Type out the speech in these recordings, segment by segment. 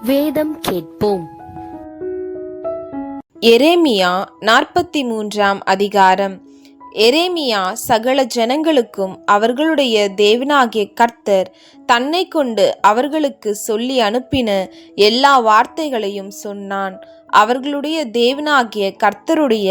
வேதம் கேட்போம். எரேமியா 43 அதிகாரம். எரேமியா சகல ஜனங்களுக்கும் அவர்களுடைய தேவனாகிய கர்த்தர் தன்னை கொண்டு அவர்களுக்கு சொல்லி அனுப்பின எல்லா வார்த்தைகளையும் சொன்னான். அவர்களுடைய தேவனாகிய கர்த்தருடைய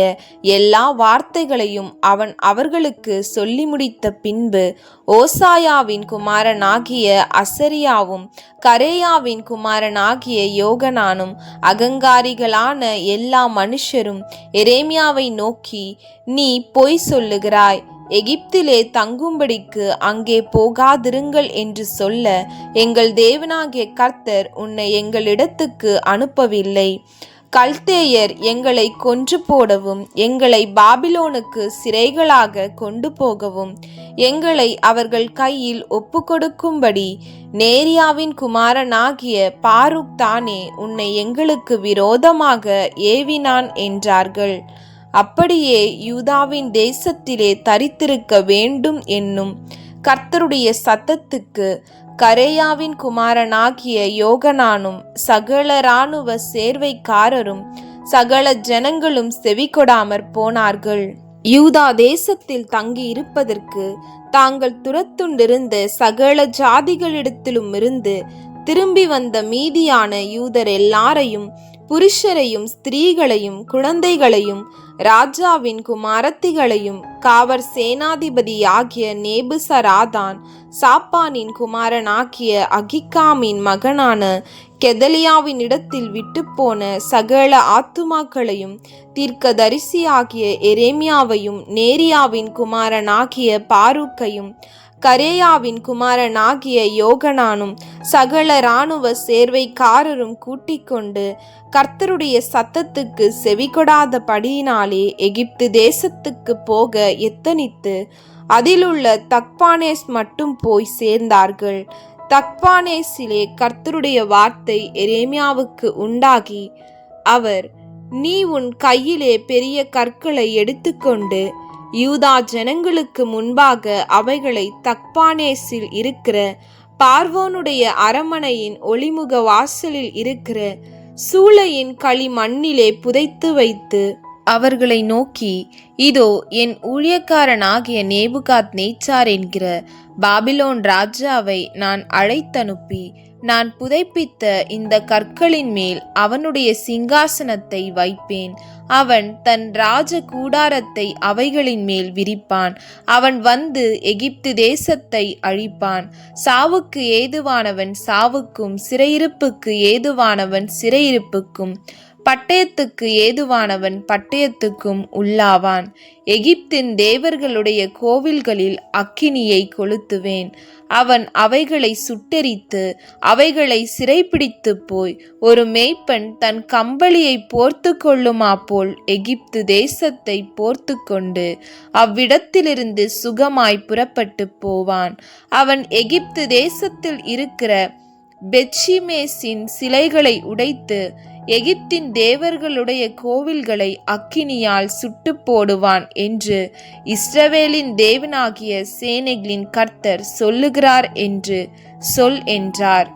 எல்லா வார்த்தைகளையும் அவன் அவர்களுக்கு சொல்லி முடித்த பின்பு ஓசாயாவின் குமாரனாகிய அசரியாவும் கரேயாவின் குமாரனாகிய யோகனானும் அகங்காரிகளான எல்லா மனுஷரும் எரேமியாவை நோக்கி, நீ பொய் சொல்லுகிறாய், எகிப்திலே தங்கும்படிக்கு அங்கே போகாதிருங்கள் என்று சொல்ல எங்கள் தேவனாகிய கர்த்தர் உன்னை எங்களிடத்துக்கு அனுப்பவில்லை. கல்தேயர் எங்களை கொன்று போடவும் எங்களை பாபிலோனுக்கு சிறைகளாக கொண்டு போகவும் எங்களை அவர்கள் கையில் ஒப்புக்கொடுக்கும்படி நேரியாவின் குமாரனாகிய பாருக் தானே உன்னை எங்களுக்கு விரோதமாக ஏவினான் என்றார்கள். அப்படியே யூதாவின் தேசத்திலே தரித்திருக்க வேண்டும் என்னும் கர்த்தருடைய சத்தத்துக்கு கரேயாவின் குமாரனாகிய யோகனானும் சகல இராணுவ சேர்வைக்காரரும் சகல ஜனங்களும் செவிகொடாமற் போனார்கள். யூதா தேசத்தில் தங்கி இருப்பதற்கு தாங்கள் துரத்துண்டிருந்த சகல ஜாதிகளிடத்திலும் இருந்து திரும்பி வந்த மீதியான யூதர் எல்லாரையும், புருஷரையும் ஸ்திரீகளையும் குழந்தைகளையும் ராஜாவின் குமாரத்திகளையும் காவற் சேனாதிபதியாகிய நேபுசராதான் சாப்பானின் குமாரனாகிய அகிக்காமின் மகனான கெதலியாவின் இடத்தில் விட்டு போன சகல ஆத்துமாக்களையும் தீர்க்கதரிசியாகிய எரேமியாவையும் நேரியாவின் குமாரனாகிய பாருக்கையும் கரேயாவின் குமாரனாகிய யோகனானும் சகல இராணுவ சேர்வைக்காரரும் கூட்டிக் கொண்டு கர்த்தருடைய சத்தத்துக்கு செவிகொடாதபடியினாலே எகிப்து தேசத்துக்கு போக எத்தனித்து அதிலுள்ள தக்பானேஸ் மட்டும் போய் சேர்ந்தார்கள். தக்பானேசிலே கர்த்தருடைய வார்த்தை எரேமியாவுக்கு உண்டாகி, அவர், நீ உன் கையிலே பெரிய கற்களை எடுத்துக்கொண்டு யூதா ஜனங்களுக்கு முன்பாக அவைகளை தக்பானேசில் இருக்கிற பார்வோனுடைய அரமனையின் ஒளிமுக வாசலில் இருக்கிற சூளையின் களிமண்ணிலே புதைத்து வைத்து அவர்களை நோக்கி, இதோ என் ஊழியக்காரனாகிய நேபுகாத் நேச்சார் என்கிற பாபிலோன் ராஜாவை நான் அழைத்தனுப்பி நான் புதைப்பித்த இந்த கற்களின் மேல் அவனுடைய சிங்காசனத்தை வைப்பேன். அவன் தன் ராஜ கூடாரத்தை அவைகளின் மேல் விரிப்பான். அவன் வந்து எகிப்து தேசத்தை அழிப்பான். சாவுக்கு ஏதுவானவன் சாவுக்கும் சிறையிருப்புக்கு ஏதுவானவன் சிறையிருப்புக்கும் பட்டயத்துக்கு ஏதுவானவன் பட்டயத்துக்கும் உள்ளாவான். எகிப்தின் தேவர்களுடைய கோவில்களில் அக்கினியை கொளுத்துவேன். அவன் அவைகளை சுட்டெரித்து அவைகளை சிறைப்பிடித்து போய் ஒரு மேய்ப்பன் தன் கம்பளியை போர்த்து கொள்ளுமா போல் எகிப்து தேசத்தை போர்த்து கொண்டு அவ்விடத்திலிருந்து சுகமாய் புறப்பட்டு போவான். அவன் எகிப்து தேசத்தில் இருக்கிற பெத்ஷிமேசின் சிலைகளை உடைத்து எகிப்தின் தேவர்களுடைய கோவில்களை அக்கினியால் சுட்டு போடுவான் என்று இஸ்ரவேலின் தேவனாகிய சேனைகளின் கர்த்தர் சொல்லுகிறார் என்று சொல் என்றார்.